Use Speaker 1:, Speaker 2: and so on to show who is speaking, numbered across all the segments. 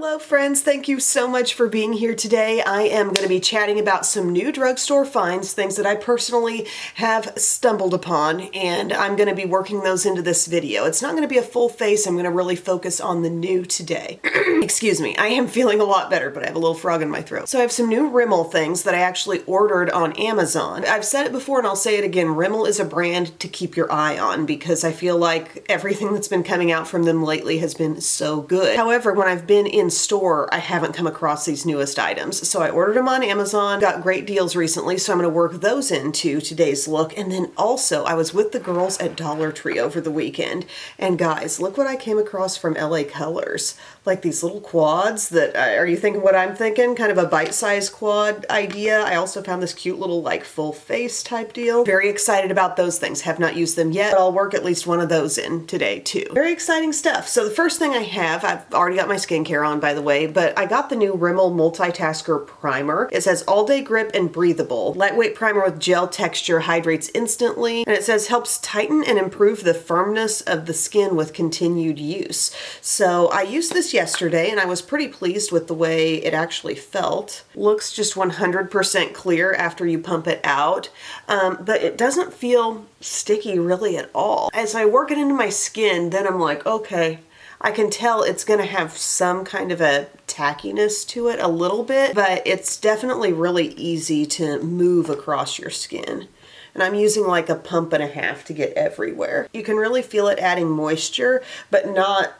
Speaker 1: Hello friends, thank you so much for being here today. I am going to be chatting about some new drugstore finds, things that I personally have stumbled upon, and I'm going to be working those into this video. It's not going to be a full face, I'm going to really focus on the new today. Excuse me, I am feeling a lot better, but I have a little frog in my throat. So I have some new Rimmel things that I actually ordered on Amazon. I've said it before and I'll say it again, Rimmel is a brand to keep your eye on because I feel like everything that's been coming out from them lately has been so good. However, when I've been in store, I haven't come across these newest items. So I ordered them on Amazon, got great deals recently, so I'm going to work those into today's look. And then also, I was with the girls at Dollar Tree over the weekend, and guys, look what I came across from LA Colors. Like these little quads that, are you thinking what I'm thinking? Kind of a bite-sized quad idea. I also found this cute little like full face type deal. Very excited about those things. Have not used them yet, but I'll work at least one of those in today too. Very exciting stuff. So the first thing I have, I've already got my skincare on by the way, but I got the new Rimmel Multitasker Primer. It says all day grip and breathable. Lightweight primer with gel texture, hydrates instantly, and it says helps tighten and improve the firmness of the skin with continued use. So I used this yesterday and I was pretty pleased with the way it actually felt. Looks just 100% clear after you pump it out, but it doesn't feel sticky really at all. As I work it into my skin, then I'm like, okay, I can tell it's going to have some kind of a tackiness to it a little bit, but it's definitely really easy to move across your skin. And I'm using like a pump and a half to get everywhere. You can really feel it adding moisture, but not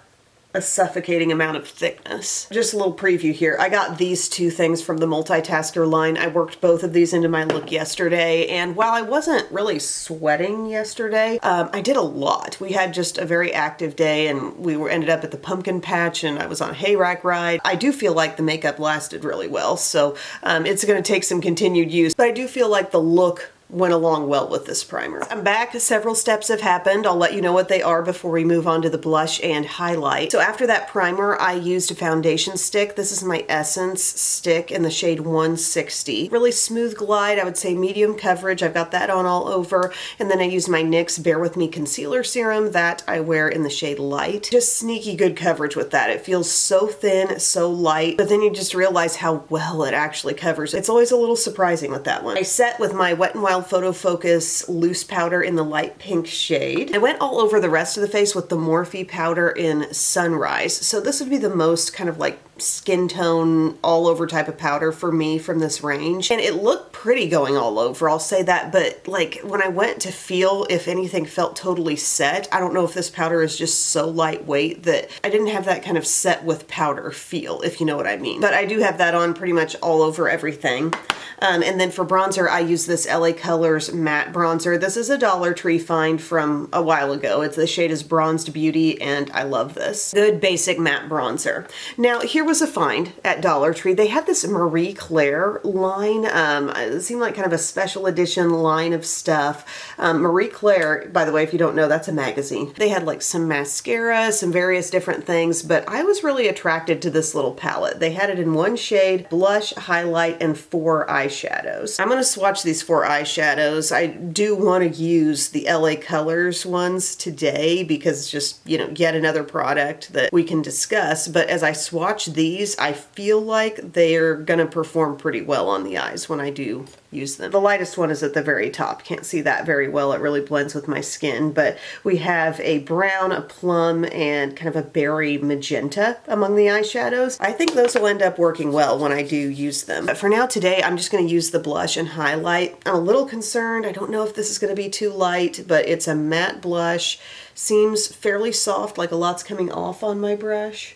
Speaker 1: a suffocating amount of thickness. Just a little preview here. I got these two things from the Multitasker line. I worked both of these into my look yesterday, and while I wasn't really sweating yesterday, I did a lot. We had just a very active day, and we ended up at the pumpkin patch, and I was on a hayrack ride. I do feel like the makeup lasted really well, so it's going to take some continued use, but I do feel like the look went along well with this primer. I'm back. Several steps have happened. I'll let you know what they are before we move on to the blush and highlight. So after that primer, I used a foundation stick. This is my Essence stick in the shade 160. Really smooth glide. I would say medium coverage. I've got that on all over. And then I used my NYX Bare With Me Concealer Serum that I wear in the shade Light. Just sneaky good coverage with that. It feels so thin, so light, but then you just realize how well it actually covers. It's always a little surprising with that one. I set with my Wet n Wild Photo Focus loose powder in the light pink shade. I went all over the rest of the face with the Morphe powder in Sunrise. So this would be the most kind of like skin tone all over type of powder for me from this range, and it looked pretty going all over, I'll say that, but like when I went to feel if anything felt totally set, I don't know if this powder is just so lightweight that I didn't have that kind of set with powder feel, if you know what I mean. But I do have that on pretty much all over everything. And then for bronzer, I use this LA Colors matte bronzer. This is a Dollar Tree find from a while ago. The shade is Bronzed Beauty, and I love this. Good basic matte bronzer. Now here was a find at Dollar Tree. They had this Marie Claire line. It seemed like kind of a special edition line of stuff. Marie Claire, by the way, if you don't know, that's a magazine. They had like some mascara, some various different things, but I was really attracted to this little palette. They had it in one shade, blush, highlight, and 4 eyeshadows. I'm going to swatch these 4 eyeshadows. I do want to use the LA Colors ones today because it's just, you know, yet another product that we can discuss, but as I swatch these, I feel like they're gonna perform pretty well on the eyes when I do use them. The lightest one is at the very top. Can't see that very well. It really blends with my skin, but we have a brown, a plum, and kind of a berry magenta among the eyeshadows. I think those will end up working well when I do use them. But for now today, I'm just gonna use the blush and highlight. I'm a little concerned. I don't know if this is gonna be too light, but it's a matte blush. Seems fairly soft, like a lot's coming off on my brush.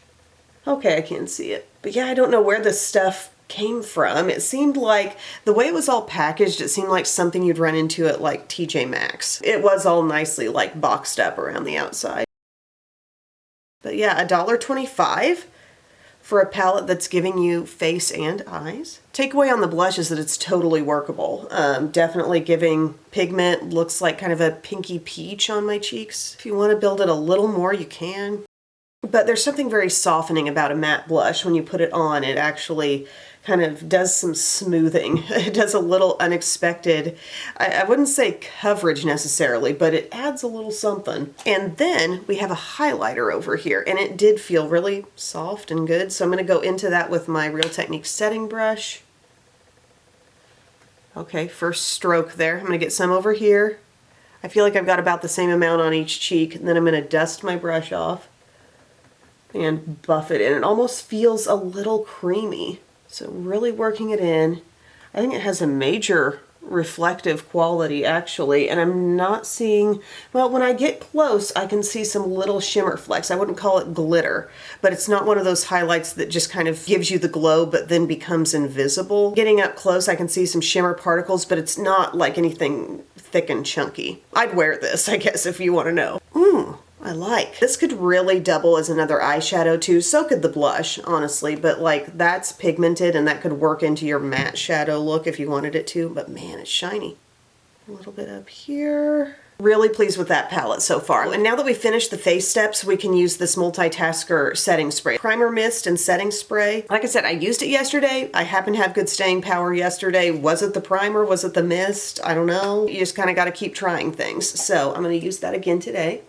Speaker 1: Okay, I can see it. But yeah, I don't know where this stuff came from. It seemed like, the way it was all packaged, it seemed like something you'd run into at like TJ Maxx. It was all nicely like boxed up around the outside. But yeah, $1.25 for a palette that's giving you face and eyes. Takeaway on the blush is that it's totally workable. Definitely giving pigment, looks like kind of a pinky peach on my cheeks. If you want to build it a little more, you can. But there's something very softening about a matte blush. When you put it on, it actually kind of does some smoothing. It does a little unexpected, I wouldn't say coverage necessarily, but it adds a little something. And then we have a highlighter over here, and it did feel really soft and good. So I'm going to go into that with my Real Techniques setting brush. Okay, first stroke there. I'm going to get some over here. I feel like I've got about the same amount on each cheek, and then I'm going to dust my brush off and buff it in. It almost feels a little creamy. So really working it in. I think it has a major reflective quality actually, and I'm not seeing, well, when I get close I can see some little shimmer flecks. I wouldn't call it glitter, but it's not one of those highlights that just kind of gives you the glow but then becomes invisible. Getting up close I can see some shimmer particles, but it's not like anything thick and chunky. I'd wear this, I guess, if you want to know. I like. This could really double as another eyeshadow too. So could the blush, honestly, but like that's pigmented and that could work into your matte shadow look if you wanted it to, but man, it's shiny. A little bit up here. Really pleased with that palette so far. And now that we finished the face steps, we can use this multitasker setting spray. Primer mist and setting spray. Like I said, I used it yesterday. I happen to have good staying power yesterday. Was it the primer? Was it the mist? I don't know. You just kind of got to keep trying things. So I'm going to use that again today.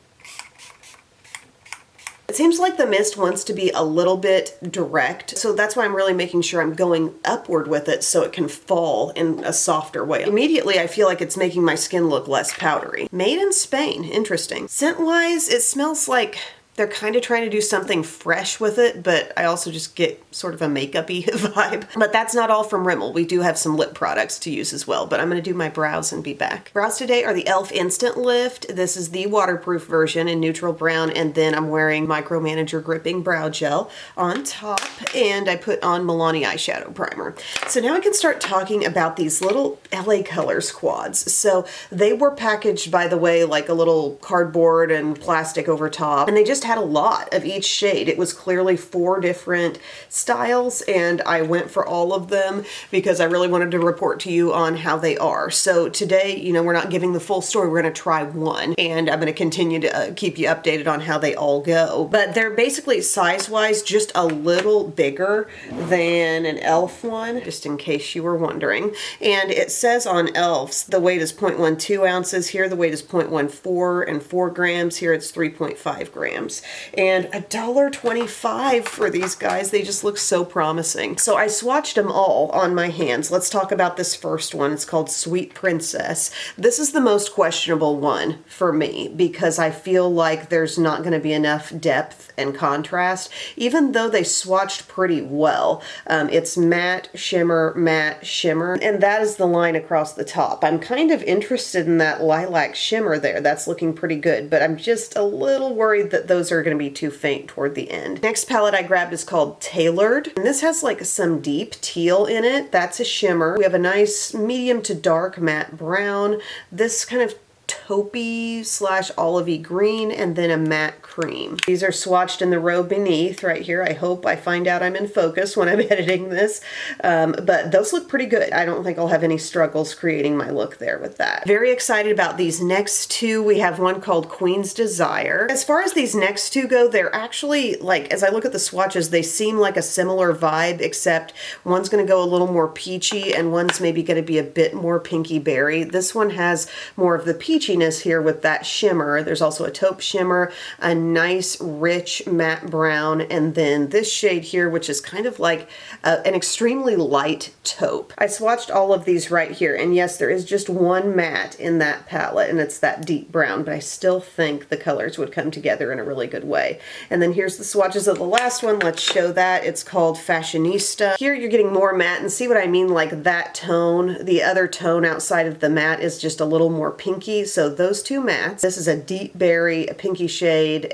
Speaker 1: It seems like the mist wants to be a little bit direct, so that's why I'm really making sure I'm going upward with it so it can fall in a softer way. Immediately, I feel like it's making my skin look less powdery. Made in Spain, interesting. Scent-wise, it smells like they're kind of trying to do something fresh with it, but I also just get sort of a makeup-y vibe. But that's not all from Rimmel. We do have some lip products to use as well, but I'm going to do my brows and be back. Brows today are the e.l.f. Instant Lift. This is the waterproof version in neutral brown, and then I'm wearing Micromanager Gripping Brow Gel on top, and I put on Milani eyeshadow primer. So now we can start talking about these little LA Colors quads. So they were packaged, by the way, like a little cardboard and plastic over top, and they just had a lot of each shade. It was clearly 4 different styles, and I went for all of them because I really wanted to report to you on how they are. So today, you know, we're not giving the full story. We're going to try one, and I'm going to continue to keep you updated on how they all go. But they're basically size-wise just a little bigger than an e.l.f. one, just in case you were wondering. And it says on e.l.f.'s the weight is 0.12 ounces. Here the weight is 0.14 and 4 grams. Here it's 3.5 grams. And $1.25 for these guys. They just look so promising. So I swatched them all on my hands. Let's talk about this first one. It's called Sweet Princess. This is the most questionable one for me because I feel like there's not going to be enough depth and contrast, even though they swatched pretty well. It's matte, shimmer, and that is the line across the top. I'm kind of interested in that lilac shimmer there. That's looking pretty good, but I'm just a little worried that those are going to be too faint toward the end. Next palette I grabbed is called Tailored, and this has like some deep teal in it. That's a shimmer. We have a nice medium to dark matte brown, this kind of taupey / olivey green, and then a matte cream. These are swatched in the row beneath right here. I hope I find out I'm in focus when I'm editing this, but those look pretty good. I don't think I'll have any struggles creating my look there with that. Very excited about these next two. We have one called Queen's Desire. As far as these next two go, they're actually, like, as I look at the swatches, they seem like a similar vibe, except one's going to go a little more peachy and one's maybe going to be a bit more pinky berry. This one has more of the peachiness here with that shimmer. There's also a taupe shimmer, a nice rich matte brown, and then this shade here, which is kind of like an extremely light taupe. I swatched all of these right here, and yes, there is just one matte in that palette, and it's that deep brown, but I still think the colors would come together in a really good way. And then here's the swatches of the last one. Let's show that. It's called Fashionista. Here you're getting more matte, and see what I mean, like that tone. The other tone outside of the matte is just a little more pinky. So those two mattes. This is a deep berry, a pinky shade,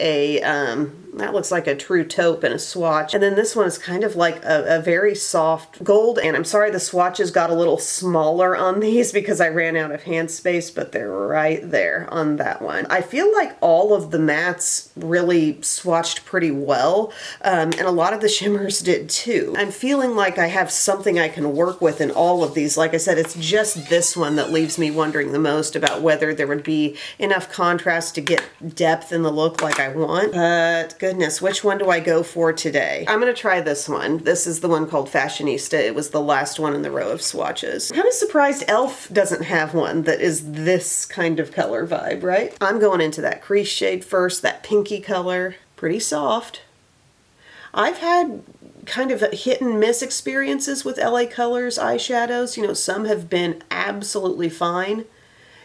Speaker 1: that looks like a true taupe in a swatch. And then this one is kind of like a very soft gold. And I'm sorry the swatches got a little smaller on these because I ran out of hand space, but they're right there on that one. I feel like all of the mattes really swatched pretty well, and a lot of the shimmers did too. I'm feeling like I have something I can work with in all of these. Like I said, it's just this one that leaves me wondering the most about whether there would be enough contrast to get depth in the look like I want, but Goodness, which one do I go for today? I'm gonna try this one. This is the one called Fashionista. It was the last one in the row of swatches. I'm kind of surprised e.l.f. doesn't have one that is this kind of color vibe, right? I'm going into that crease shade first, that pinky color. Pretty soft. I've had kind of hit and miss experiences with LA Colors eyeshadows. You know, some have been absolutely fine.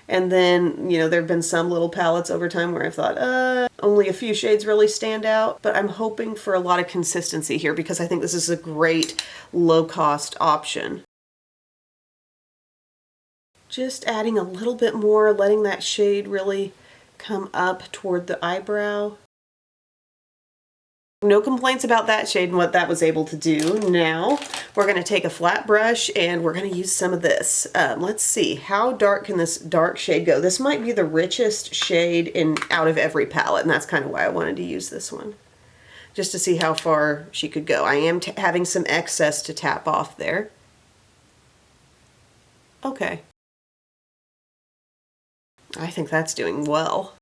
Speaker 1: And then, you know, there have been some little palettes over time where I've thought, only a few shades really stand out. But I'm hoping for a lot of consistency here because I think this is a great low-cost option. Just adding a little bit more, letting that shade really come up toward the eyebrow. No complaints about that shade and what that was able to do. Now we're going to take a flat brush and we're going to use some of this. Let's see, how dark can this dark shade go? This might be the richest shade out of every palette, and that's kind of why I wanted to use this one, just to see how far she could go. I am having some excess to tap off there. Okay. I think that's doing well.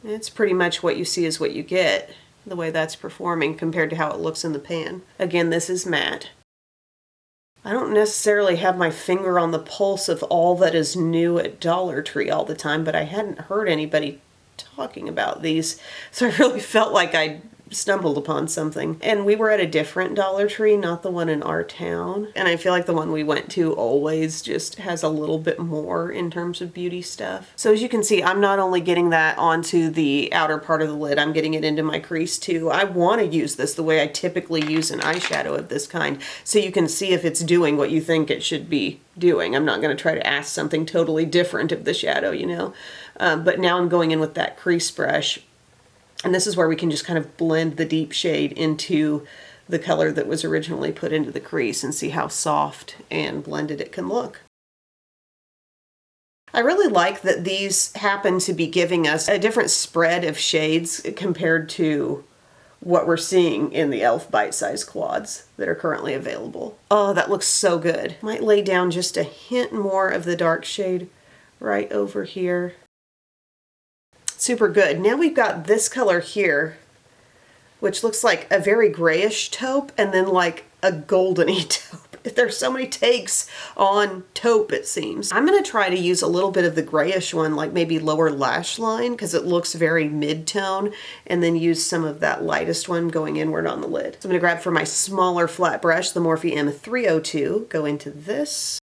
Speaker 1: It's pretty much what you see is what you get, the way that's performing compared to how it looks in the pan. Again, this is matte. I don't necessarily have my finger on the pulse of all that is new at Dollar Tree all the time, but I hadn't heard anybody talking about these, so I really felt like I stumbled upon something. And we were at a different Dollar Tree, not the one in our town. And I feel like the one we went to always just has a little bit more in terms of beauty stuff. So as you can see, I'm not only getting that onto the outer part of the lid, I'm getting it into my crease too. I want to use this the way I typically use an eyeshadow of this kind, so you can see if it's doing what you think it should be doing. I'm not going to try to ask something totally different of the shadow, you know. But now I'm going in with that crease brush. And this is where we can just kind of blend the deep shade into the color that was originally put into the crease and see how soft and blended it can look. I really like that these happen to be giving us a different spread of shades compared to what we're seeing in the e.l.f. bite-sized quads that are currently available. Oh, that looks so good. Might lay down just a hint more of the dark shade right over here. Super good. Now we've got this color here, which looks like a very grayish taupe and then like a goldeny taupe. There's so many takes on taupe, it seems. I'm going to try to use a little bit of the grayish one, like maybe lower lash line, because it looks very mid-tone, and then use some of that lightest one going inward on the lid. So I'm going to grab for my smaller flat brush, the Morphe M302, go into this.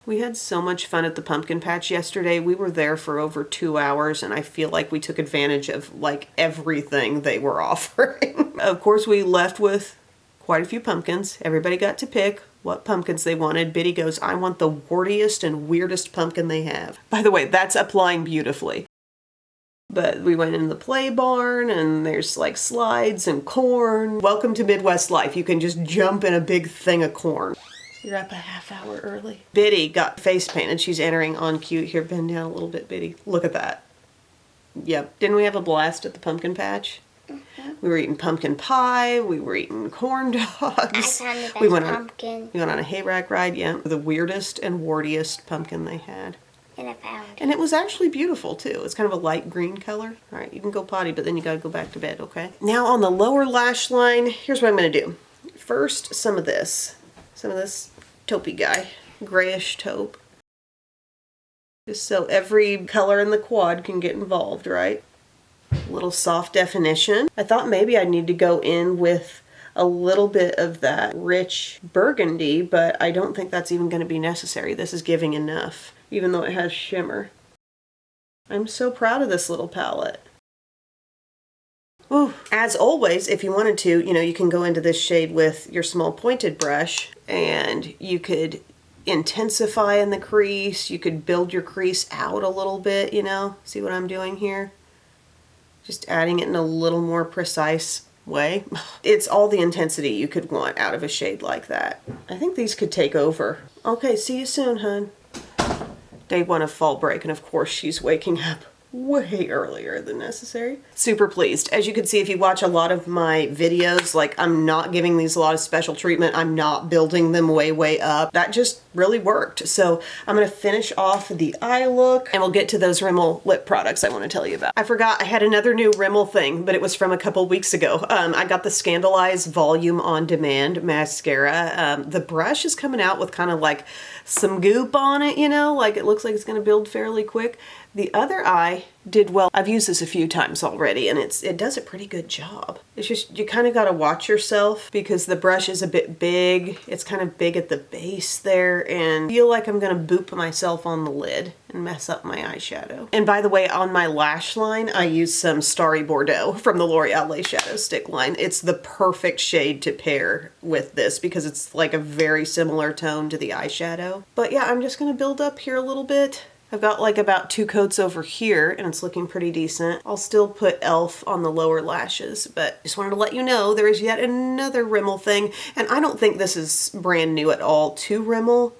Speaker 1: We had so much fun at the pumpkin patch yesterday. We were there for over 2 hours, and I feel like we took advantage of like everything they were offering. Of course, we left with quite a few pumpkins. Everybody got to pick what pumpkins they wanted. Biddy goes, I want the wartiest and weirdest pumpkin they have. By the way, that's applying beautifully. But we went in the play barn, and there's like slides and corn. Welcome to Midwest life. You can just jump in a big thing of corn. You're up a half hour early. Biddy got face painted. She's entering on cute. Here, bend down a little bit, Biddy. Look at that. Yep. Didn't we have a blast at the pumpkin patch? Mm-hmm. We were eating pumpkin pie. We were eating corn dogs.
Speaker 2: I found the best pumpkin.
Speaker 1: We went on a hayrack ride, yeah. The weirdest and wartiest pumpkin they had.
Speaker 2: And I found it.
Speaker 1: And it was actually beautiful, too. It's kind of a light green color. All right, you can go potty, but then you got to go back to bed, okay? Now on the lower lash line, here's what I'm going to do. First, some of this taupey guy, grayish taupe. Just so every color in the quad can get involved, right? A little soft definition. I thought maybe I'd need to go in with a little bit of that rich burgundy, but I don't think that's even going to be necessary. This is giving enough, even though it has shimmer. I'm so proud of this little palette. Ooh. As always, if you wanted to, you know, you can go into this shade with your small pointed brush and you could intensify in the crease. You could build your crease out a little bit, you know. See what I'm doing here? Just adding it in a little more precise way. It's all the intensity you could want out of a shade like that. I think these could take over. Okay, see you soon, hun. Day one of fall break, and of course she's waking up way earlier than necessary. Super pleased. As you can see, if you watch a lot of my videos, like I'm not giving these a lot of special treatment. I'm not building them way up. That just really worked. So I'm going to finish off the eye look and we'll get to those Rimmel lip products I want to tell you about. I forgot I had another new Rimmel thing, but it was from a couple weeks ago. I got the Scandalize Volume on Demand mascara. The brush is coming out with kind of like some goop on it, you know, like it looks like it's going to build fairly quick. The other eye did well. I've used this a few times already and it does a pretty good job. It's just, you kind of got to watch yourself because the brush is a bit big. It's kind of big at the base there and I feel like I'm going to boop myself on the lid and mess up my eyeshadow. And by the way, on my lash line, I use some Starry Bordeaux from the L'Oreal Eyeshadow stick line. It's the perfect shade to pair with this because it's like a very similar tone to the eyeshadow. But yeah, I'm just going to build up here a little bit. I've got like about 2 coats over here and it's looking pretty decent. I'll still put e.l.f. on the lower lashes, but just wanted to let you know there is yet another Rimmel thing. And I don't think this is brand new at all to Rimmel.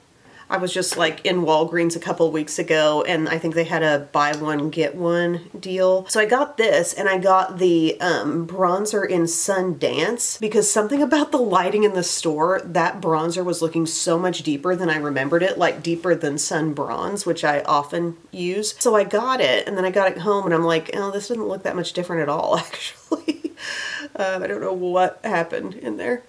Speaker 1: I was just like in Walgreens a couple weeks ago and I think they had a buy one get one deal. So I got this and I got the bronzer in Sundance because something about the lighting in the store, that bronzer was looking so much deeper than I remembered it, like deeper than Sun Bronze, which I often use. So I got it and then I got it home and I'm like, oh, this doesn't look that much different at all actually. I don't know what happened in there.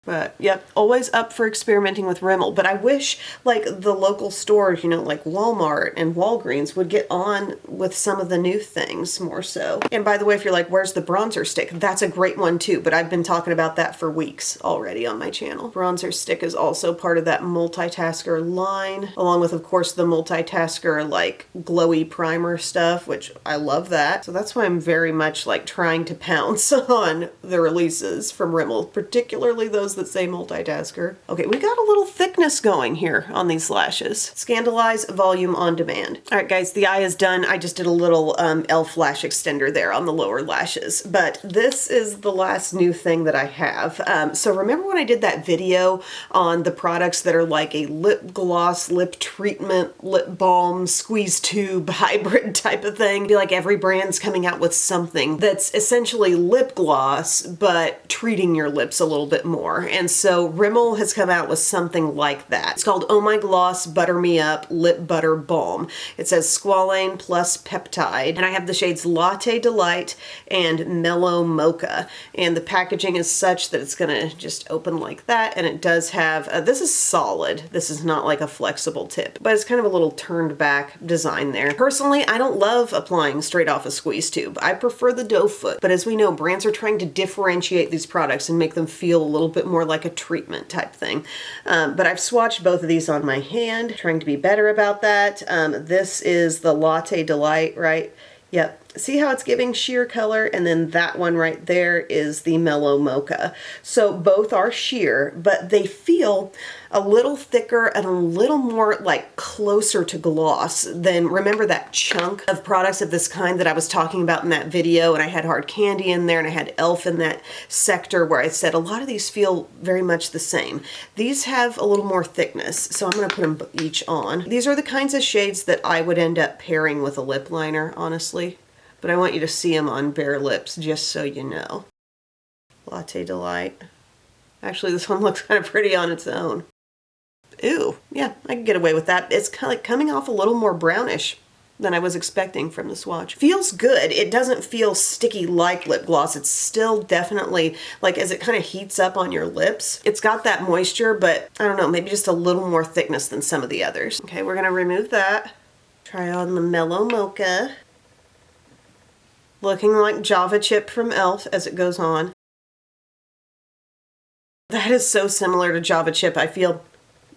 Speaker 1: But yep, always up for experimenting with Rimmel. But I wish like the local stores, you know, like Walmart and Walgreens would get on with some of the new things more so. And by the way, if you're like, where's the bronzer stick? That's a great one too, but I've been talking about that for weeks already on my channel. Bronzer stick is also part of that multitasker line, along with, of course, the multitasker like glowy primer stuff, which I love that. So that's why I'm very much like trying to pounce on the releases from Rimmel, particularly those that say multitasker. Okay, we got a little thickness going here on these lashes. Scandalize Volume on Demand. All right, guys, the eye is done. I just did a little e.l.f. lash extender there on the lower lashes, but this is the last new thing that I have. So remember when I did that video on the products that are like a lip gloss, lip treatment, lip balm, squeeze tube, hybrid type of thing? I feel like every brand's coming out with something that's essentially lip gloss, but treating your lips a little bit more. And so Rimmel has come out with something like that. It's called Oh My Gloss Butter Me Up Lip Butter Balm. It says squalane plus peptide. And I have the shades Latte Delight and Mellow Mocha. And the packaging is such that it's gonna just open like that. And it does have, this is solid. This is not like a flexible tip, but it's kind of a little turned back design there. Personally, I don't love applying straight off a squeeze tube. I prefer the doe foot. But as we know, brands are trying to differentiate these products and make them feel a little bit more like a treatment type thing. But I've swatched both of these on my hand, trying to be better about that. This is the Latte Delight, right? Yep. See how it's giving sheer color? And then that one right there is the Mellow Mocha. So both are sheer, but they feel a little thicker and a little more like closer to gloss than, remember that chunk of products of this kind that I was talking about in that video, and I had Hard Candy in there and I had e.l.f. in that sector where I said a lot of these feel very much the same. These have a little more thickness, so I'm going to put them each on. These are the kinds of shades that I would end up pairing with a lip liner, honestly. But I want you to see them on bare lips, just so you know. Latte Delight. Actually, this one looks kind of pretty on its own. Ooh, yeah, I can get away with that. It's kind of like coming off a little more brownish than I was expecting from the swatch. Feels good. It doesn't feel sticky like lip gloss. It's still definitely, like as it kind of heats up on your lips, it's got that moisture, but I don't know, maybe just a little more thickness than some of the others. Okay, we're gonna remove that. Try on the Mellow Mocha. Looking like Java Chip from e.l.f. as it goes on. That is so similar to Java Chip. I feel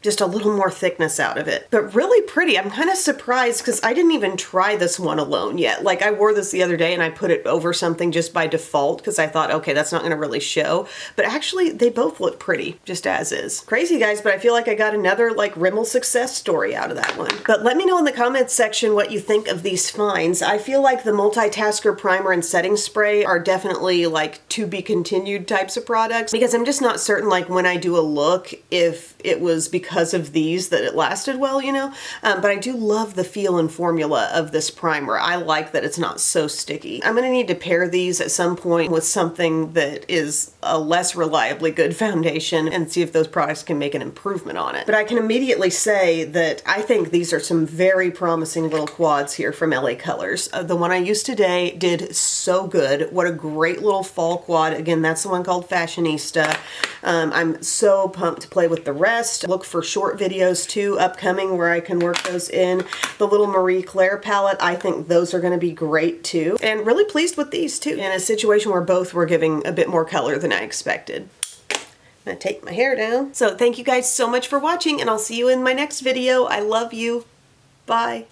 Speaker 1: just a little more thickness out of it, but really pretty. I'm kind of surprised because I didn't even try this one alone yet. Like I wore this the other day and I put it over something just by default because I thought, okay, that's not going to really show, but actually they both look pretty just as is. Crazy guys, but I feel like I got another like Rimmel success story out of that one. But let me know in the comments section what you think of these finds. I feel like the Multitasker Primer and Setting Spray are definitely like to be continued types of products because I'm just not certain like when I do a look if it was because because of these that it lasted well, you know, but I do love the feel and formula of this primer. I like that it's not so sticky. I'm gonna need to pair these at some point with something that is a less reliably good foundation and see if those products can make an improvement on it. But I can immediately say that I think these are some very promising little quads here from LA Colors. The one I used today did so good. What a great little fall quad. Again, that's the one called Fashionista. I'm so pumped to play with the rest. Look for short videos too upcoming where I can work those in. The little Marie Claire palette, I think those are going to be great too. And really pleased with these too, in a situation where both were giving a bit more color than I expected. I'm gonna take my hair down. So thank you guys so much for watching, and I'll see you in my next video. I love you. Bye.